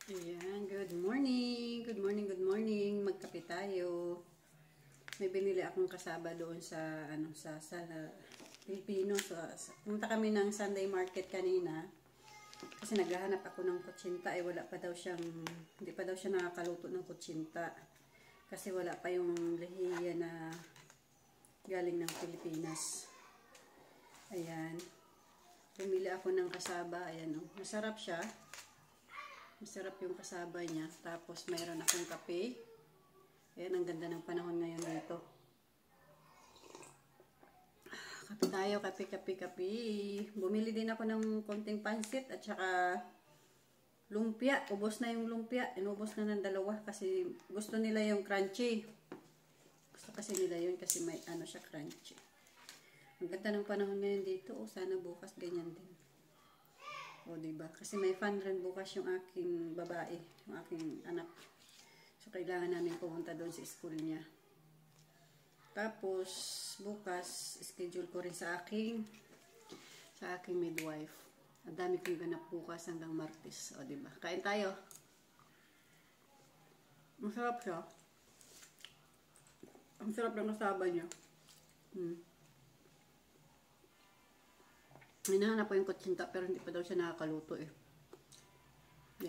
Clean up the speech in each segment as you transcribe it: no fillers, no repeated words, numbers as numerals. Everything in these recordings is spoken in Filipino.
Ayan, good morning. Good morning, good morning. Magkape tayo. May binili akong kasaba doon sa sa Pilipino. Punta kami ng Sunday market kanina. Kasi naghahanap ako ng kutsinta. Wala pa daw siyang, hindi pa daw siya nakakaluto ng kutsinta. Kasi wala pa yung lehiya na galing ng Pilipinas. Ayan. Pumili ako ng kasaba. Ayan, oh. Masarap siya. Masarap yung kasaba niya. Tapos, mayroon akong kape. Ayan, ang ganda ng panahon ngayon dito. Kape tayo, kape. Bumili din ako ng konting pansit at saka lumpia. Ubos na yung lumpia. Inubos na ng dalawa kasi gusto nila yung crunchy. Gusto kasi nila yun kasi may siya crunchy. Ang ganda ng panahon ngayon dito. Sana bukas ganyan din. O, diba? Kasi may fun run bukas yung aking babae, yung aking anak. So, kailangan namin pumunta doon sa school niya. Tapos, bukas, schedule ko rin sa aking midwife. Ang dami kong ganap bukas hanggang Martes. O, diba? Kain tayo. Masarap siya. Ang sarap ng kasaba niya. Hinahanap ko yung kutsinta pero hindi pa daw siya nakakaluto eh.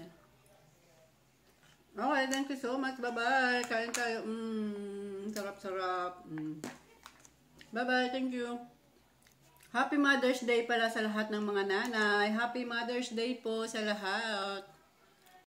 Yan. Okay, thank you so much. Bye-bye. Kain tayo. Sarap-sarap. Bye-bye. Thank you. Happy Mother's Day pala sa lahat ng mga nanay. Happy Mother's Day po sa lahat.